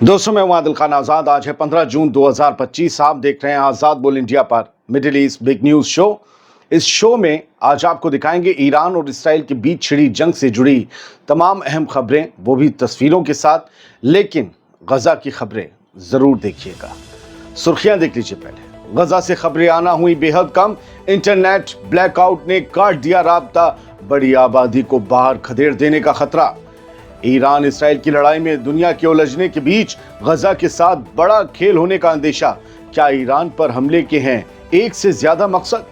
दोस्तों मैं हूं आदिल खान आज़ाद। आज है 15 जून 2025। आप देख रहे हैं आज़ाद बोल इंडिया पर middle east big news show. इस शो में आज आपको दिखाएंगे ईरान और इसराइल के बीच छिड़ी जंग से जुड़ी तमाम अहम खबरें, वो भी तस्वीरों के साथ। लेकिन गजा की खबरें ज़रूर देखिएगा। सुर्खियां देख लीजिए। पहले गजा से खबरें आना हुई बेहद कम। इंटरनेट ब्लैकआउट ने काट दिया राब्ता। बड़ी आबादी को बाहर खदेड़ देने का खतरा। ईरान इसराइल की लड़ाई में दुनिया के उलझने के बीच गजा के साथ बड़ा खेल होने का अंदेशा। क्या ईरान पर हमले के हैं एक से ज्यादा मकसद?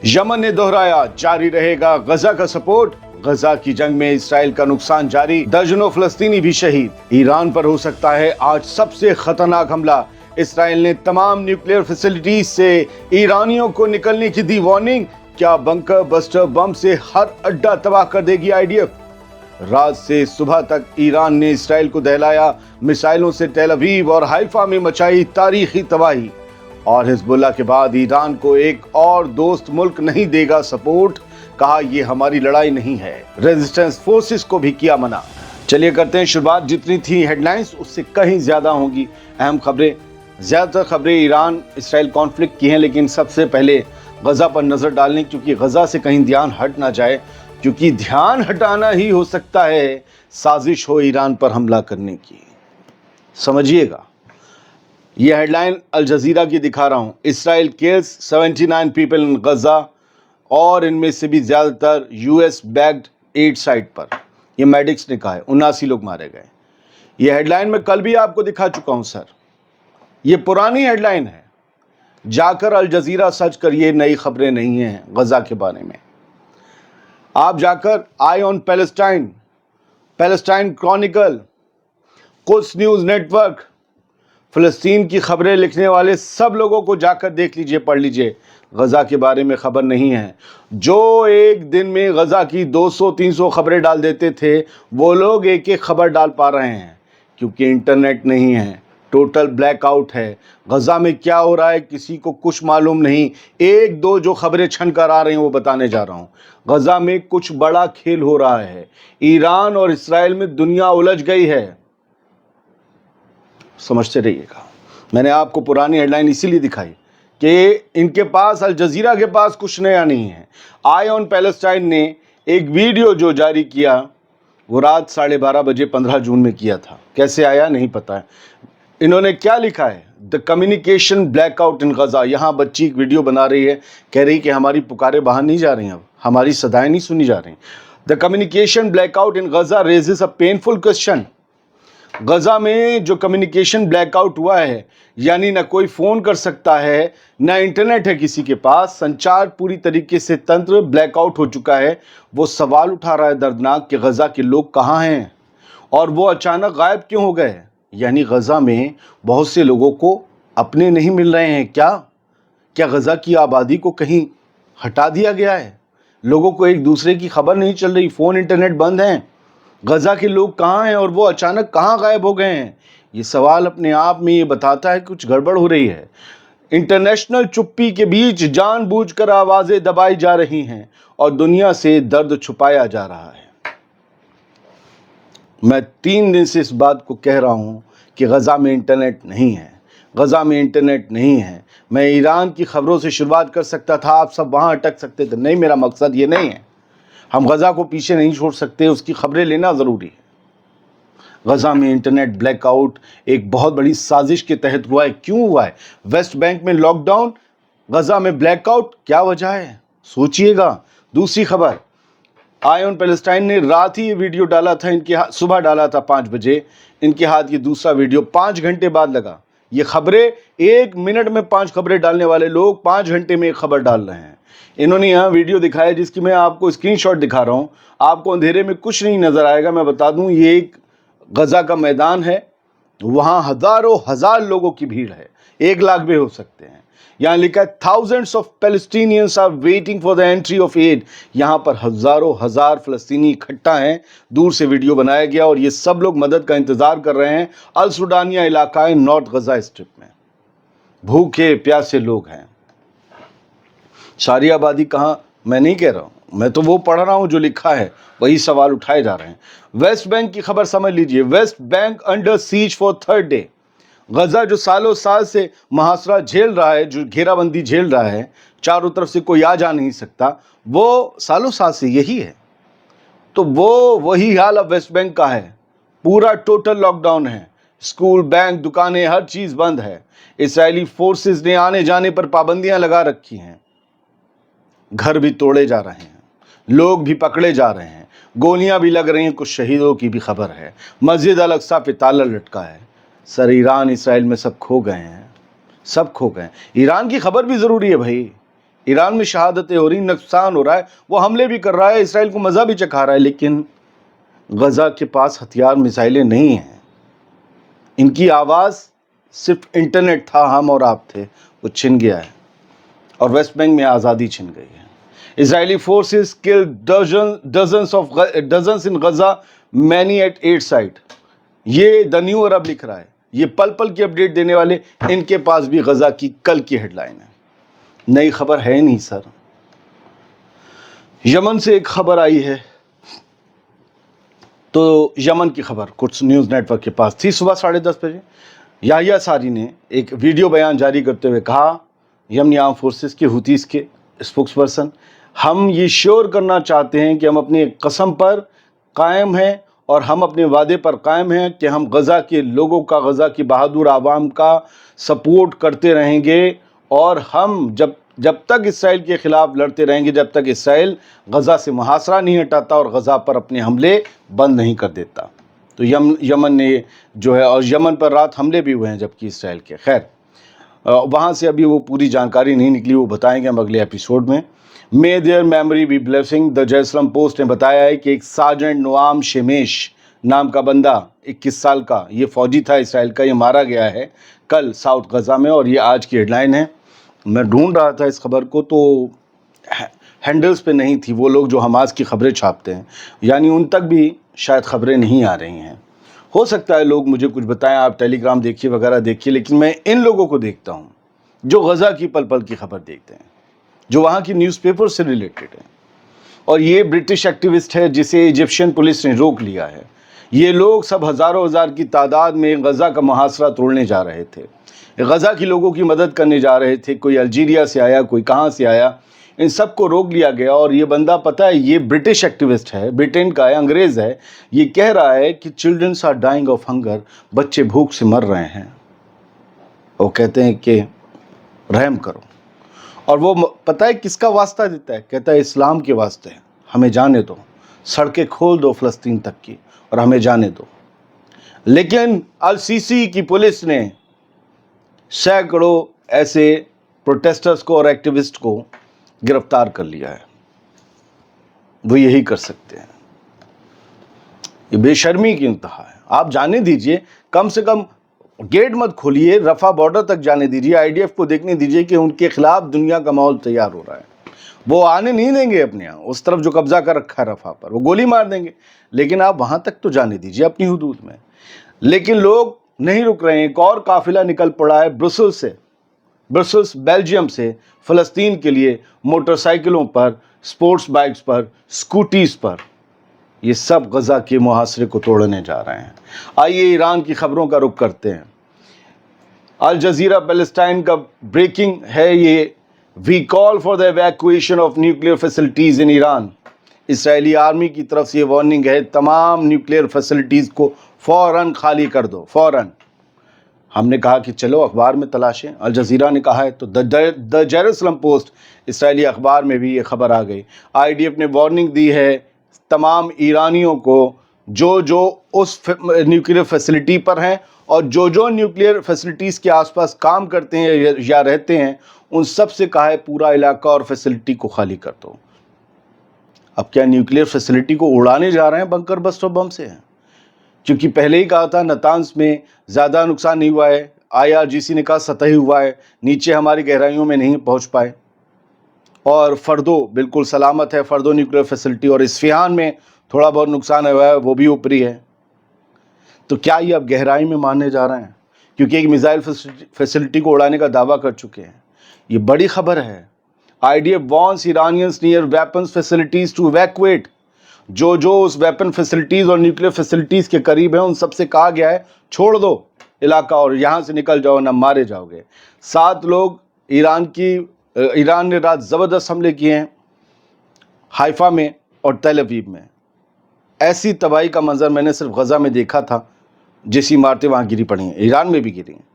यमन ने दोहराया जारी रहेगा गजा का सपोर्ट। गजा की जंग में इसराइल का नुकसान जारी, दर्जनों फलस्तीनी भी शहीद। ईरान पर हो सकता है आज सबसे खतरनाक हमला। इसराइल ने तमाम न्यूक्लियर फैसिलिटीज से ईरानियों को निकलने की दी वार्निंग। क्या बंकर बस्टर बम से हर अड्डा तबाह कर देगी आईडीएफ? रात से सुबह तक ईरान ने इसराइल को दहलाया। मिसाइलों से तेल अवीव और हाइफा में मचाई तारीखी तबाही। और हिजबुल्लाह के बाद ईरान को एक और दोस्त मुल्क नहीं देगा सपोर्ट। कहा ये हमारी लड़ाई नहीं है। रेजिस्टेंस फोर्सेस को भी किया मना। चलिए करते हैं शुरुआत। जितनी थी हेडलाइंस उससे कहीं ज्यादा होंगी अहम खबरें। ज्यादातर खबरें ईरान इसराइल कॉन्फ्लिक्ट की हैं, लेकिन सबसे पहले गजा पर नजर डालने, क्योंकि गजा से कहीं ध्यान हट ना जाए, क्योंकि ध्यान हटाना ही हो सकता है साजिश हो ईरान पर हमला करने की। समझिएगा। यह हेडलाइन अल जजीरा की दिखा रहा हूं। इसराइल किल्स 79 पीपल इन गजा, और इनमें से भी ज्यादातर यूएस बैक्ड एड साइट पर। यह मेडिक्स ने कहा है 79 लोग मारे गए। यह हेडलाइन मैं कल भी आपको दिखा चुका हूं सर। यह पुरानी हेडलाइन है। जाकर अल जजीरा सर्च करिए, नई खबरें नहीं हैं गजा के बारे में। आप जाकर eye on Palestine, Palestine chronicle, Quds news network, फ़लस्तीन की खबरें लिखने वाले सब लोगों को जाकर देख लीजिए, पढ़ लीजिए। गज़ा के बारे में खबर नहीं है। जो एक दिन में गज़ा की 200-300 खबरें डाल देते थे, वो लोग एक एक खबर डाल पा रहे हैं, क्योंकि इंटरनेट नहीं है। टोटल ब्लैकआउट है। गजा में क्या हो रहा है किसी को कुछ मालूम नहीं। एक दो जो खबरें छन कर आ रही हैं वो बताने जा रहा हूं। गजा में कुछ बड़ा खेल हो रहा है। ईरान और इसराइल में दुनिया उलझ गई है। समझते रहिएगा। मैंने आपको पुरानी हेडलाइन इसीलिए दिखाई कि इनके पास, अल जजीरा के पास कुछ नया नहीं है। आई ऑन पैलेस्टाइन ने एक वीडियो जो जारी किया वो रात 12:30 बजे 15 जून में किया था। कैसे आया नहीं पता है। इन्होंने क्या लिखा है? द कम्युनिकेशन ब्लैकआउट इन गजा। यहाँ बच्ची एक वीडियो बना रही है, कह रही कि हमारी पुकारें बाहर नहीं जा रही हैं, अब हमारी सदाएं नहीं सुनी जा रही। The communication blackout in Gaza raises a painful question. Gaza में जो कम्युनिकेशन ब्लैकआउट हुआ है, यानी ना कोई फ़ोन कर सकता है, ना इंटरनेट है किसी के पास, संचार पूरी तरीके से तंत्र ब्लैकआउट हो चुका है। वो सवाल उठा रहा है दर्दनाक कि गजा के लोग कहाँ हैं और वो अचानक गायब क्यों हो गए। यानी गजा में बहुत से लोगों को अपने नहीं मिल रहे हैं। क्या गजा की आबादी को कहीं हटा दिया गया है? लोगों को एक दूसरे की खबर नहीं चल रही, फ़ोन इंटरनेट बंद हैं। गजा के लोग कहाँ हैं और वो अचानक कहाँ गायब हो गए हैं? ये सवाल अपने आप में ये बताता है कुछ गड़बड़ हो रही है। इंटरनेशनल चुप्पी के बीच जानबूझकर आवाज़ें दबाई जा रही हैं और दुनिया से दर्द छुपाया जा रहा है। मैं 3 दिन से इस बात को कह रहा हूं कि गजा में इंटरनेट नहीं है, गजा में इंटरनेट नहीं है। मैं ईरान की खबरों से शुरुआत कर सकता था, आप सब वहां अटक सकते थे। नहीं, मेरा मकसद ये नहीं है। हम गजा को पीछे नहीं छोड़ सकते, उसकी खबरें लेना ज़रूरी है। गजा में इंटरनेट ब्लैकआउट एक बहुत बड़ी साजिश के तहत हुआ है। क्यों हुआ है? वेस्ट बैंक में लॉकडाउन, गजा में ब्लैकआउट, क्या वजह है? सोचिएगा। दूसरी खबर, आई ऑन पैलेस्टाइन ने रात ही ये वीडियो डाला था, इनके हाथ सुबह डाला था 5 बजे। इनके हाथ ये दूसरा वीडियो 5 घंटे बाद लगा। ये खबरें 1 मिनट में 5 खबरें डालने वाले लोग 5 घंटे में एक खबर डाल रहे हैं। इन्होंने यहाँ वीडियो दिखाया जिसकी मैं आपको स्क्रीनशॉट दिखा रहा हूँ। आपको अंधेरे में कुछ नहीं नज़र आएगा। मैं बता दूँ, ये एक गजा का मैदान है। वहाँ हज़ारों हज़ार लोगों की भीड़ है, 1 लाख भी हो सकते हैं। यहाँ लिखा है thousands of Palestinians are waiting for the entry of aid. यहाँ पर हज़ारों हज़ार फ़लस्तीनी इकट्ठा हैं। दूर से वीडियो बनाया गया और ये सब लोग मदद का इंतज़ार कर रहे हैं। अल सुडानिया इलाका है, नॉर्थ गजा स्ट्रिप में। भूखे प्यासे लोग हैं। सारी आबादी कहाँ, मैं नहीं कह रहा हूँ, मैं तो वो पढ़ रहा हूँ जो लिखा है, वही सवाल उठाए जा रहे हैं। वेस्ट बैंक की खबर समझ लीजिए। West Bank under siege for 3rd day. Gaza जो सालों साल से मुहासरा झेल रहा है, जो घेराबंदी झेल रहा है, चारों तरफ से कोई आ जा नहीं सकता, वो सालों साल से यही है। तो वो वही हाल अब वेस्ट बैंक का है। पूरा टोटल लॉकडाउन है, स्कूल, बैंक, दुकानें, हर चीज बंद है। इजरायली फोर्सेस ने आने जाने पर पाबंदियां लगा रखी हैं। घर भी तोड़े जा रहे हैं, लोग भी पकड़े जा रहे हैं, गोलियां भी लग रही हैं, कुछ शहीदों की भी खबर है। मस्जिद अल अक्सा पे ताला लटका है। सर, ईरान इसराइल में सब खो गए हैं, सब खो गए। ईरान की खबर भी ज़रूरी है भाई। ईरान में शहादतें हो रही, नुकसान हो रहा है, वो हमले भी कर रहा है, इसराइल को मज़ा भी चखा रहा है, लेकिन गज़ा के पास हथियार, मिसाइलें नहीं हैं। इनकी आवाज़ सिर्फ इंटरनेट था, हम और आप थे, वो छिन गया है और वेस्ट बैंक में आज़ादी छिन गई है। Israeli forces killed dozens in Gaza, many at 8 site. ये द न्यू अरब लिख रहा है, ये पल पल की अपडेट देने वाले, इनके पास भी गजा की कल की हेडलाइन है, नई खबर है नहीं सर। यमन से एक खबर आई है, तो यमन की खबर कुछ न्यूज़ नेटवर्क के पास थी। सुबह 10:30 बजे याहिया सारी ने एक वीडियो बयान जारी करते हुए कहा, यमनी आर्म फोर्सेस के हुतीस के स्पोक्स पर्सन, हम ये श्योर करना चाहते हैं कि हम अपनी कसम पर कायम हैं और हम अपने वादे पर कायम हैं कि हम गज़ा के लोगों का, गज़ा की बहादुर आवाम का सपोर्ट करते रहेंगे और हम जब तक इसराइल के ख़िलाफ़ लड़ते रहेंगे, जब तक इसराइल गज़ा से मुहासरा नहीं हटाता और गज़ा पर अपने हमले बंद नहीं कर देता। तो यमन ने जो है, और यमन पर रात हमले भी हुए हैं जबकि इसराइल के, खैर वहाँ से अभी वो पूरी जानकारी नहीं निकली, वो बताएंगे हम अगले एपिसोड में। May their memory be blessing. The Jerusalem Post ने बताया है कि एक सार्जेंट नोआम शेमेश नाम का बंदा, 21 साल का, ये फौजी था इसराइल का, ये मारा गया है कल साउथ गज़ा में, और ये आज की हेडलाइन है। मैं ढूंढ रहा था इस खबर को, तो हैंडल्स पे नहीं थी, वो लोग जो हमास की खबरें छापते हैं, यानी उन तक भी शायद खबरें नहीं आ रही हैं। हो सकता है लोग मुझे कुछ बताएं, आप टेलीग्राम देखिए वगैरह देखिए, लेकिन मैं इन लोगों को देखता हूं जो गज़ा की पल पल की खबर देखते हैं, जो वहाँ की न्यूज़पेपर से रिलेटेड है। और ये ब्रिटिश एक्टिविस्ट है जिसे इजिप्शियन पुलिस ने रोक लिया है। ये लोग सब हज़ारों हज़ार की तादाद में गज़ा का मुहासरा तोड़ने जा रहे थे, गज़ा की लोगों की मदद करने जा रहे थे। कोई अल्जीरिया से आया, कोई कहाँ से आया, इन सब को रोक लिया गया। और ये बंदा, पता है, ये ब्रिटिश एक्टिविस्ट है, ब्रिटेन का है, अंग्रेज़ है। ये कह रहा है कि childrens are dying of hunger, बच्चे भूख से मर रहे हैं। वो कहते हैं कि रहम करो। और वो पता है किसका वास्ता देता है? कहता है इस्लाम के वास्ते, हमें जाने दो, सड़कें खोल दो फ़लस्तीन तक की और हमें जाने दो। लेकिन अल सीसी की पुलिस ने सैकड़ों ऐसे प्रोटेस्टर्स को और एक्टिविस्ट को गिरफ्तार कर लिया है। वो यही कर सकते हैं। ये बेशर्मी की इंतहा है। आप जाने दीजिए, कम से कम गेट मत खोलिए, रफ़ा बॉर्डर तक जाने दीजिए, आईडीएफ को देखने दीजिए कि उनके खिलाफ दुनिया का माहौल तैयार हो रहा है। वो आने नहीं देंगे अपने यहाँ, उस तरफ जो कब्जा कर रखा है रफ़ा पर, वो गोली मार देंगे, लेकिन आप वहाँ तक तो जाने दीजिए अपनी हुदूद में। लेकिन लोग नहीं रुक रहे हैं। एक और काफिला निकल पड़ा है ब्रसेल्स बेल्जियम से फ़लस्तीन के लिए, मोटरसाइकिलों पर, स्पोर्ट्स बाइक्स पर, स्कूटीज़ पर। ये सब गज़ा के मुहासरे को तोड़ने जा रहे हैं। आइए ईरान की खबरों का रुख करते हैं। अल जज़ीरा पैलेस्टाइन का ब्रेकिंग है ये, we call for the evacuation of nuclear facilities in Iran. Israeli army की तरफ से ये वार्निंग है, तमाम न्यूक्लियर फैसिलिटीज़ को फ़ौरन खाली कर दो, फ़ौरन। हमने कहा कि चलो अखबार में तलाशें, अल जज़ीरा ने कहा है, तो द जेरूसलम पोस्ट इसराइली अखबार में भी ये खबर आ गई। आईडीएफ ने वार्निंग दी है तमाम ईरानियों को जो उस न्यूक्लियर फैसिलिटी पर हैं और जो न्यूक्लियर फैसिलिटीज़ के आसपास काम करते हैं या रहते हैं, उन सब से कहा है पूरा इलाका और फैसिलिटी को खाली कर दो। अब क्या न्यूक्लियर फैसिलिटी को उड़ाने जा रहे हैं बंकर बस्टर बम से? क्योंकि पहले ही कहा था नातांज में ज़्यादा नुकसान नहीं हुआ है, IRGC ने कहा सतही हुआ है, नीचे हमारी गहराइयों में नहीं पहुंच पाए। और फर्दो बिल्कुल सलामत है, फर्दो न्यूक्लियर फैसिलिटी, और इस्फहान में थोड़ा बहुत नुकसान हुआ है, वो भी ऊपरी है। तो क्या ये अब गहराई में मारने जा रहे हैं? क्योंकि एक मिसाइल फैसिलिटी को उड़ाने का दावा कर चुके हैं। ये बड़ी खबर है। IDF warns Iranians near weapons facilities to evacuate. जो उस वेपन फैसिलिटीज़ और न्यूक्लियर फैसिलिटीज़ के करीब हैं, उन सबसे कहा गया है छोड़ दो, علاقہ اور یہاں سے نکل جاؤ نہ مارے جاؤ گے. 7 لوگ ایران نے رات زبردست حملے کیے ہیں حیفا میں اور تل ابیب میں. ایسی تباہی کا منظر میں نے صرف غزہ میں دیکھا تھا، جیسی عمارتیں وہاں گری پڑی ہیں، ایران میں بھی گری ہیں.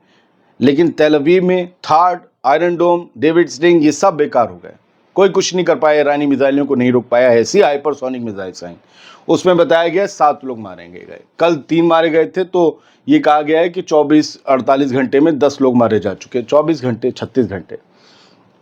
لیکن تل ابیب میں third, Iron Dome, David sitting یہ سب بیکار ہو گئے. کوئی کچھ نہیں کر پایا، ایرانی میزائلوں کو نہیں روک پایا. ایسی ہائپر سونک میزائلز آئیں، اس میں بتایا گیا 7 لوگ مارے گئے. کل 3 مارے گئے تھے، تو یہ کہا گیا ہے کہ 48 گھنٹے میں 10 لوگ مارے جا چکے. 24 گھنٹے 36 گھنٹے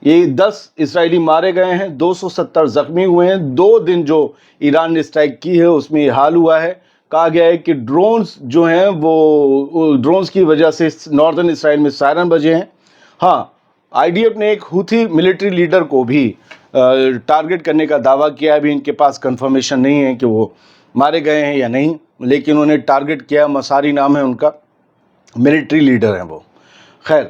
یہ 10 اسرائیلی مارے گئے ہیں، 270 زخمی ہوئے ہیں. 2 دن جو ایران نے اسٹرائک کی ہے اس میں یہ حال ہوا ہے. کہا گیا ہے کہ ڈرونز جو ہیں وہ ڈرونز کی وجہ سے ناردرن اسرائیل میں سائرن بجے ہیں. ہاں، آئی ڈی ایف نے ایک ہوتھی ملٹری لیڈر کو بھی ٹارگٹ کرنے کا دعویٰ کیا ہے. ابھی ان کے پاس کنفرمیشن نہیں ہے کہ وہ مارے گئے ہیں یا نہیں، لیکن انہوں نے ٹارگٹ کیا. مساری نام ہے ان کا، ملٹری لیڈر ہیں وہ. خیر،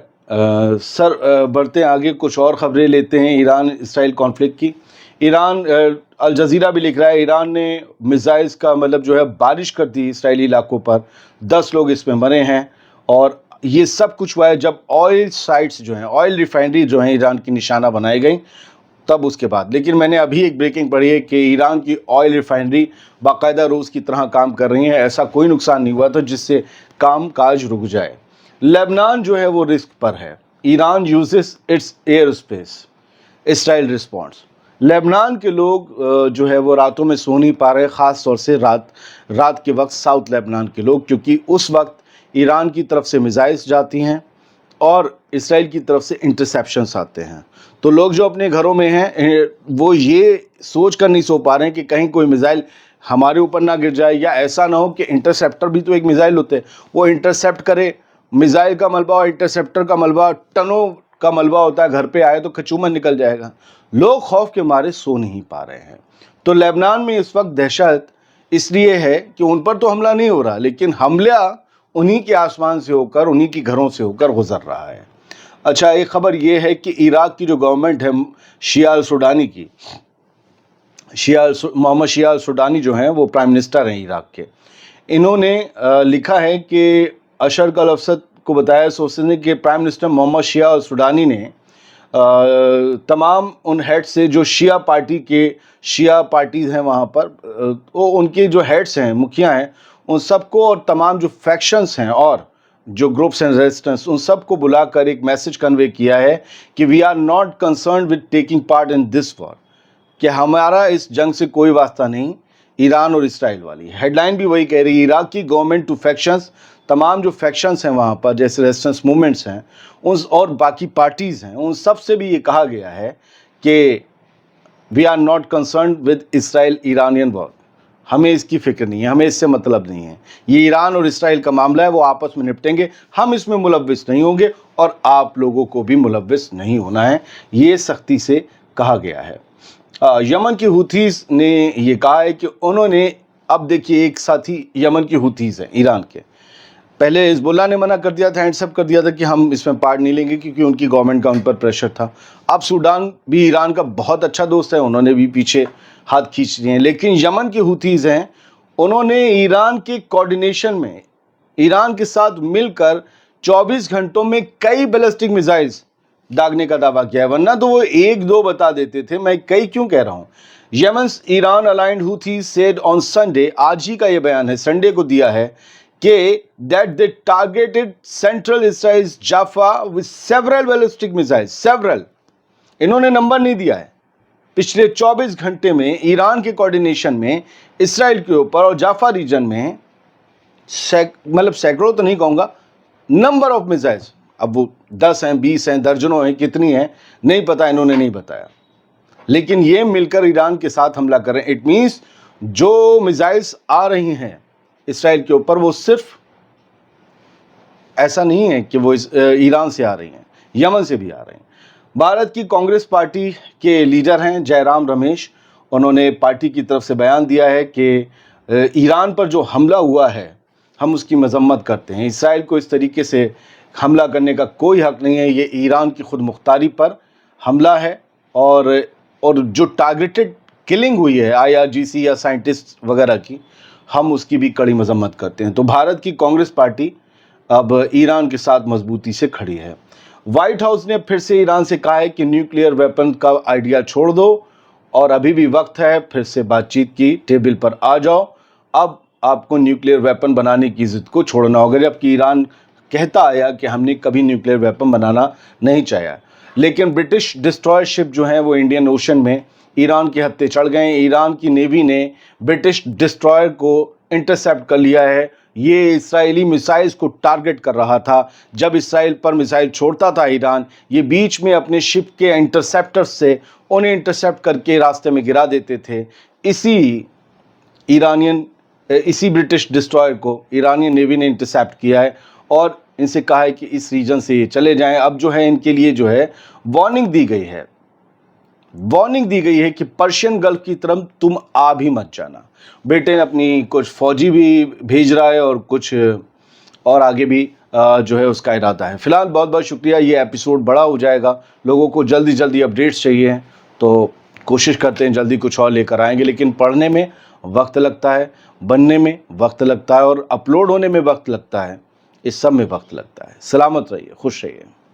سر بڑھتے ہیں آگے، کچھ اور خبریں لیتے ہیں ایران اسرائیل کانفلکٹ کی. ایران، الجزیرہ بھی لکھ رہا ہے ایران نے میزائلز کا مطلب جو ہے بارش کر دی اسرائیلی علاقوں پر، 10 لوگ اس میں مرے ہیں. اور یہ سب کچھ ہوا ہے جب آئل سائٹس جو ہیں، آئل ریفائنری جو ہیں ایران کی نشانہ بنائی گئیں تب اس کے بعد. لیکن میں نے ابھی ایک بریکنگ پڑھی ہے کہ ایران کی آئل ریفائنری باقاعدہ روز کی طرح کام کر رہی ہیں. ایسا کوئی نقصان نہیں ہوا تھا جس سے کام کاج رک جائے. لبنان جو ہے وہ رسک پر ہے. Iran uses its airspace, Israel response. لبنان کے لوگ جو ہے وہ راتوں میں سو نہیں پا رہے، خاص طور سے رات کے وقت ساؤتھ لبنان کے لوگ، کیونکہ اس وقت ایران کی طرف سے میزائلز جاتی ہیں اور اسرائیل کی طرف سے انٹرسیپشنز آتے ہیں. تو لوگ جو اپنے گھروں میں ہیں وہ یہ سوچ کر نہیں سو پا رہے ہیں کہ کہیں کوئی میزائل ہمارے اوپر نہ گر جائے، یا ایسا نہ ہو کہ انٹرسیپٹر بھی تو ایک میزائل ہوتے ہیں، وہ انٹرسیپٹ کرے. میزائل کا ملبہ اور انٹرسیپٹر کا ملبہ ٹنوں کا ملبہ ہوتا ہے، گھر پہ آئے تو کچومن نکل جائے گا. لوگ خوف کے مارے سو نہیں پا رہے ہیں. تو لبنان میں اس وقت دہشت اس لیے ہے کہ ان پر تو حملہ نہیں ہو رہا، لیکن حملہ انہی کے آسمان سے ہو کر، انہی کی گھروں سے ہو کر گزر رہا ہے. اچھا، ایک خبر یہ ہے کہ عراق کی جو گورنمنٹ ہے شیعہ السوڈانی کی، محمد شیعہ السوڈانی جو ہیں وہ پرائم منسٹر ہیں عراق کے. انہوں نے لکھا ہے کہ اشرق الافسد کو بتایا سوچتے ہیں کہ پرائم منسٹر محمد شیعہ السوڈانی نے تمام ان ہیڈ سے جو شیعہ پارٹیز ہیں وہاں پر، وہ ان کے جو ہیڈس ہیں، مکھیا ہیں، ان سب کو اور تمام جو فیکشنز ہیں اور جو گروپس ہیں ریزسٹنس، ان سب کو بلا کر ایک میسج کنوے کیا ہے کہ we are not concerned with taking part in this war, کہ ہمارا اس جنگ سے کوئی واسطہ نہیں، ایران اور اسرائیل والی. ہیڈ لائن بھی وہی کہہ رہی ہے، عراق کی گورنمنٹ ٹو فیکشنز، تمام جو فیکشنز ہیں وہاں پر جیسے ریزسٹنس موومنٹس ہیں اور باقی پارٹیز ہیں، ان سب سے بھی یہ کہا گیا ہے کہ we are not concerned with Israel Iranian war, ہمیں اس کی فکر نہیں ہے، ہمیں اس سے مطلب نہیں ہے. یہ ایران اور اسرائیل کا معاملہ ہے، وہ آپس میں نپٹیں گے، ہم اس میں ملوث نہیں ہوں گے اور آپ لوگوں کو بھی ملوث نہیں ہونا ہے. یہ سختی سے کہا گیا ہے. یمن کی ہوتھیز نے یہ کہا ہے کہ انہوں نے، اب دیکھیے ایک ساتھی یمن کی ہوتھیز ہیں ایران کے، پہلے حزب اللہ نے منع کر دیا تھا، ہینڈس اپ کر دیا تھا کہ ہم اس میں پارٹ نہیں لیں گے کیونکہ ان کی گورنمنٹ کا ان پر پریشر تھا. اب سوڈان بھی ایران کا بہت اچھا دوست ہے، انہوں نے بھی پیچھے ہاتھ کھینچ لیے ہیں. لیکن یمن کی ہوتھیز ہیں، انہوں نے ایران کے کوارڈینیشن میں، ایران کے ساتھ مل کر 24 گھنٹوں میں کئی بیلسٹک میزائلز داغنے کا دعویٰ کیا ہے. ورنہ تو وہ 1-2 بتا دیتے تھے، میں کئی کیوں کہہ رہا ہوں. Yemen's Iran aligned Houthis said on Sunday، آج ہی کا یہ بیان ہے، سنڈے کو دیا ہے، کہ that they targeted central Israel's Jaffa with several ballistic missiles. several، انہوں نے نمبر نہیں دیا ہے. پچھلے 24 گھنٹے میں ایران کے کوارڈینیشن میں اسرائیل کے اوپر اور جافا ریجن میں مطلب سینکڑوں تو نہیں کہوں گا، نمبر آف میزائلز، اب وہ 10 ہیں، 20 ہیں، درجنوں ہیں، کتنی ہیں نہیں پتا، انہوں نے نہیں بتایا. لیکن یہ مل کر ایران کے ساتھ حملہ کر رہے ہیں. اٹ مینس جو میزائلز آ رہی ہیں اسرائیل کے اوپر وہ صرف ایسا نہیں ہے کہ وہ ایران سے آ رہی ہیں، یمن سے بھی آ رہے ہیں. بھارت کی کانگریس پارٹی کے لیڈر ہیں جے رام رمیش، انہوں نے پارٹی کی طرف سے بیان دیا ہے کہ ایران پر جو حملہ ہوا ہے ہم اس کی مذمت کرتے ہیں. اسرائیل کو اس طریقے سے حملہ کرنے کا کوئی حق نہیں ہے، یہ ایران کی خود مختاری پر حملہ ہے. اور جو ٹارگیٹڈ کلنگ ہوئی ہے IRGC یا سائنٹسٹ وغیرہ کی، ہم اس کی بھی کڑی مذمت کرتے ہیں. تو بھارت کی کانگریس پارٹی अब ईरान के साथ मजबूती से खड़ी है। व्हाइट हाउस ने फिर से ईरान से कहा है कि न्यूक्लियर वेपन का आइडिया छोड़ दो और अभी भी वक्त है, फिर से बातचीत की टेबल पर आ जाओ। अब आपको न्यूक्लियर वेपन बनाने की जिद को छोड़ना होगा, जबकि ईरान कहता आया कि हमने कभी न्यूक्लियर वेपन बनाना नहीं चाहा। लेकिन ब्रिटिश डिस्ट्रॉयर शिप जो हैं वो इंडियन ओशन में ईरान के हत्थे चढ़ गए। ईरान की नेवी ने ब्रिटिश डिस्ट्रॉयर को इंटरसेप्ट कर लिया है। ये इस्राएली मिसाइल्स को टारगेट कर रहा था। जब इसराइल पर मिसाइल छोड़ता था ईरान, ये बीच में अपने शिप के इंटरसेप्टर्स से उन्हें इंटरसेप्ट करके रास्ते में गिरा देते थे। इसी ब्रिटिश डिस्ट्रॉयर को ईरानी नेवी ने इंटरसेप्ट किया है और इनसे कहा है कि इस रीजन से ये चले जाएं। अब जो है इनके लिए जो है वार्निंग दी गई है कि पर्शियन गल्फ की तरफ तुम आ भी मत जाना। ब्रिटेन अपनी कुछ फौजी भी भेज रहा है और कुछ और आगे भी जो है उसका इरादा है। फिलहाल बहुत बहुत शुक्रिया। ये एपिसोड बड़ा हो जाएगा, लोगों को जल्दी अपडेट्स चाहिए, तो कोशिश करते हैं जल्दी कुछ और लेकर आएंगे। लेकिन पढ़ने में वक्त लगता है, बनने में वक्त लगता है और अपलोड होने में वक्त लगता है, इस सब में वक्त लगता है। सलामत रहिए, खुश रहिए।